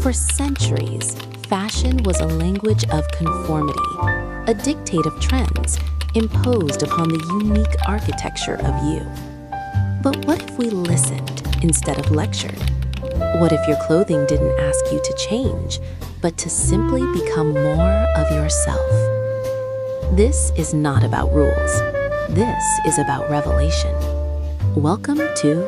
For centuries, fashion was a language of conformity, a dictate of trends imposed upon the unique architecture of you. But what if we listened instead of lectured? What if your clothing didn't ask you to change, but to simply become more of yourself? This is not about rules. This is about revelation. Welcome to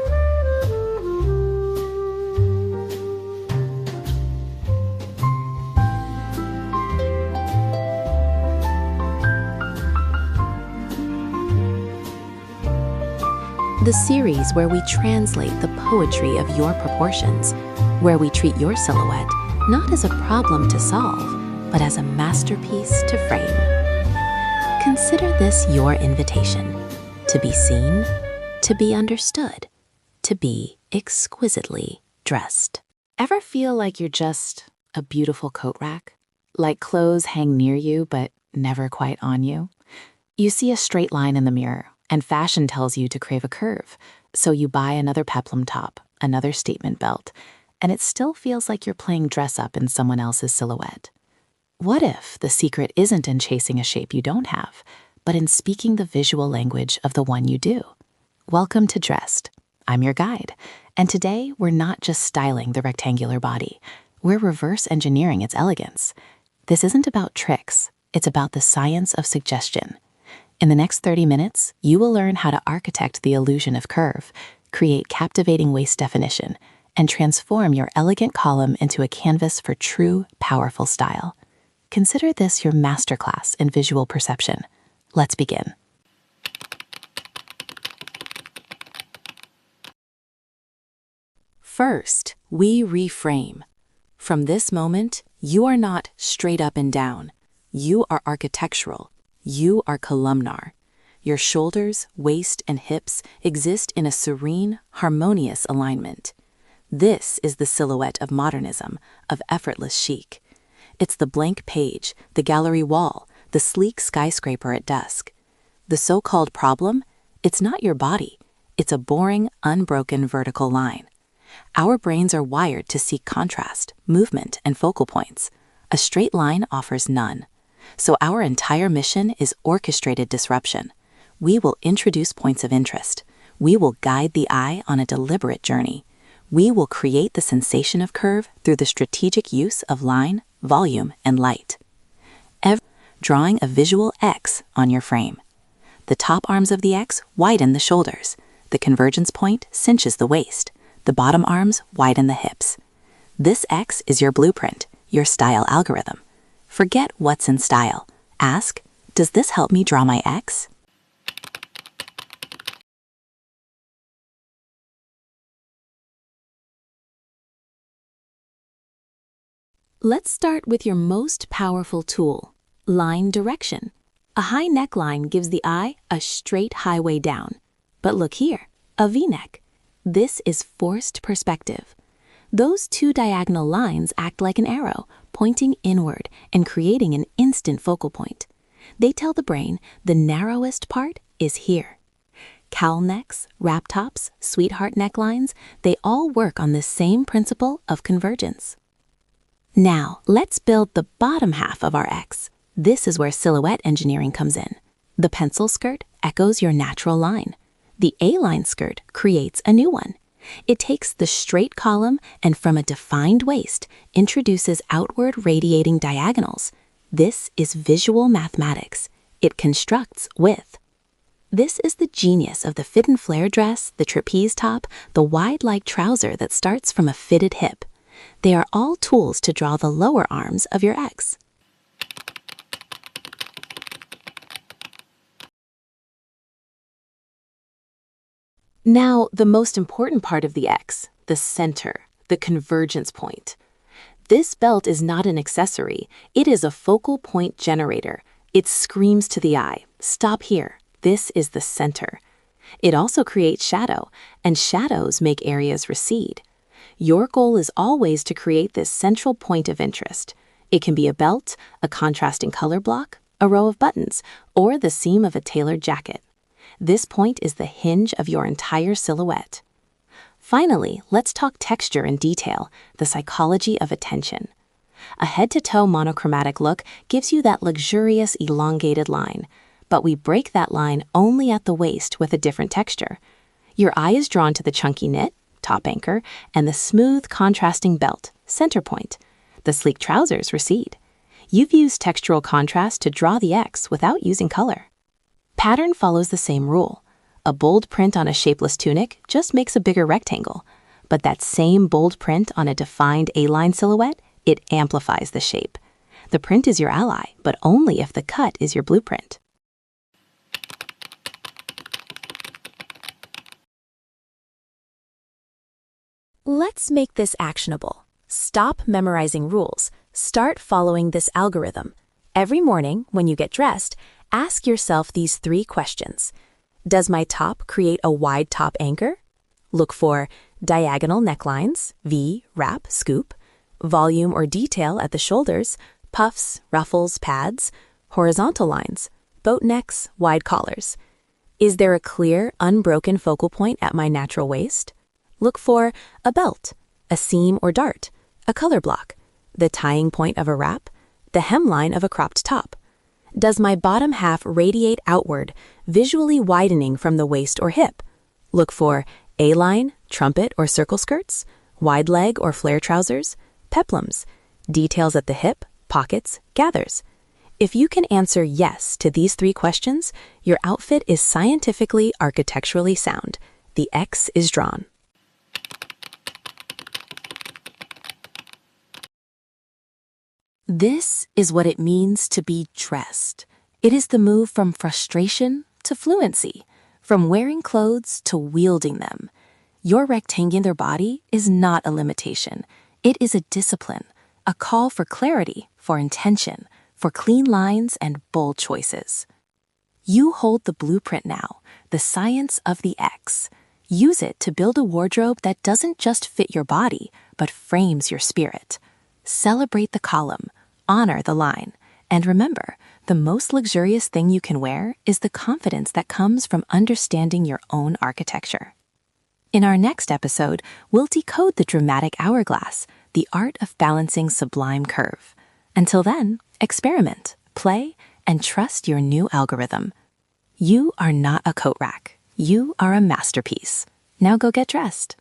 the series where we translate the poetry of your proportions, where we treat your silhouette not as a problem to solve, but as a masterpiece to frame. Consider this your invitation to be seen, to be understood, to be exquisitely dressed. Ever feel like you're just a beautiful coat rack? Like clothes hang near you but never quite on you? You see a straight line in the mirror, and fashion tells you to crave a curve, so you buy another peplum top, another statement belt, and it still feels like you're playing dress-up in someone else's silhouette. What if the secret isn't in chasing a shape you don't have, but in speaking the visual language of the one you do? Welcome to Dressed. I'm your guide, and today we're not just styling the rectangular body, we're reverse engineering its elegance. This isn't about tricks, it's about the science of suggestion. In the next 30 minutes, you will learn how to architect the illusion of curve, create captivating waist definition, and transform your elegant column into a canvas for true, powerful style. Consider this your masterclass in visual perception. Let's begin. First, we reframe. From this moment, you are not straight up and down. You are architectural. You are columnar. Your shoulders, waist, and hips exist in a serene, harmonious alignment. This is the silhouette of modernism, of effortless chic. It's the blank page, the gallery wall, the sleek skyscraper at dusk. The so-called problem? It's not your body. It's a boring, unbroken vertical line. Our brains are wired to seek contrast, movement, and focal points. A straight line offers none. So our entire mission is orchestrated disruption. We will introduce points of interest. We will guide the eye on a deliberate journey. We will create the sensation of curve through the strategic use of line, volume, and light. Drawing a visual X on your frame. The top arms of the X widen the shoulders. The convergence point cinches the waist. The bottom arms widen the hips. This X is your blueprint, your style algorithm. Forget what's in style. Ask, does this help me draw my X? Let's start with your most powerful tool, line direction. A high neckline gives the eye a straight highway down. But look here, a V-neck. This is forced perspective. Those two diagonal lines act like an arrow, pointing inward and creating an instant focal point. They tell the brain the narrowest part is here. Cowl necks, wrap tops, sweetheart necklines, they all work on this same principle of convergence. Now, let's build the bottom half of our X. This is where silhouette engineering comes in. The pencil skirt echoes your natural line. The A-line skirt creates a new one. It takes the straight column and from a defined waist introduces outward radiating diagonals. This is visual mathematics. It constructs width. This is the genius of the fit and flare dress, the trapeze top, the wide-leg trouser that starts from a fitted hip. They are all tools to draw the lower arms of your X. Now, the most important part of the X, the center, the convergence point. This belt is not an accessory, it is a focal point generator. It screams to the eye, stop here, this is the center. It also creates shadow, and shadows make areas recede. Your goal is always to create this central point of interest. It can be a belt, a contrasting color block, a row of buttons, or the seam of a tailored jacket. This point is the hinge of your entire silhouette. Finally, let's talk texture in detail, the psychology of attention. A head-to-toe monochromatic look gives you that luxurious, elongated line, but we break that line only at the waist with a different texture. Your eye is drawn to the chunky knit, top anchor, and the smooth, contrasting belt, center point. The sleek trousers recede. You've used textural contrast to draw the X without using color. Pattern follows the same rule. A bold print on a shapeless tunic just makes a bigger rectangle, but that same bold print on a defined A-line silhouette, it amplifies the shape. The print is your ally, but only if the cut is your blueprint. Let's make this actionable. Stop memorizing rules. Start following this algorithm. Every morning, when you get dressed, ask yourself these 3 questions. Does my top create a wide top anchor? Look for diagonal necklines, V, wrap, scoop, volume or detail at the shoulders, puffs, ruffles, pads, horizontal lines, boat necks, wide collars. Is there a clear, unbroken focal point at my natural waist? Look for a belt, a seam or dart, a color block, the tying point of a wrap, the hemline of a cropped top. Does my bottom half radiate outward, visually widening from the waist or hip? Look for A-line, trumpet or circle skirts, wide leg or flare trousers, peplums, details at the hip, pockets, gathers. If you can answer yes to these 3 questions, your outfit is scientifically, architecturally sound. The X is drawn. This is what it means to be dressed. It is the move from frustration to fluency, from wearing clothes to wielding them. Your rectangular body is not a limitation. It is a discipline, a call for clarity, for intention, for clean lines and bold choices. You hold the blueprint now, the science of the X. Use it to build a wardrobe that doesn't just fit your body, but frames your spirit. Celebrate the column, honor the line, and remember, the most luxurious thing you can wear is the confidence that comes from understanding your own architecture. In our next episode, we'll decode the dramatic hourglass, the art of balancing sublime curve. Until then, experiment, play, and trust your new algorithm. You are not a coat rack. You are a masterpiece. Now go get dressed.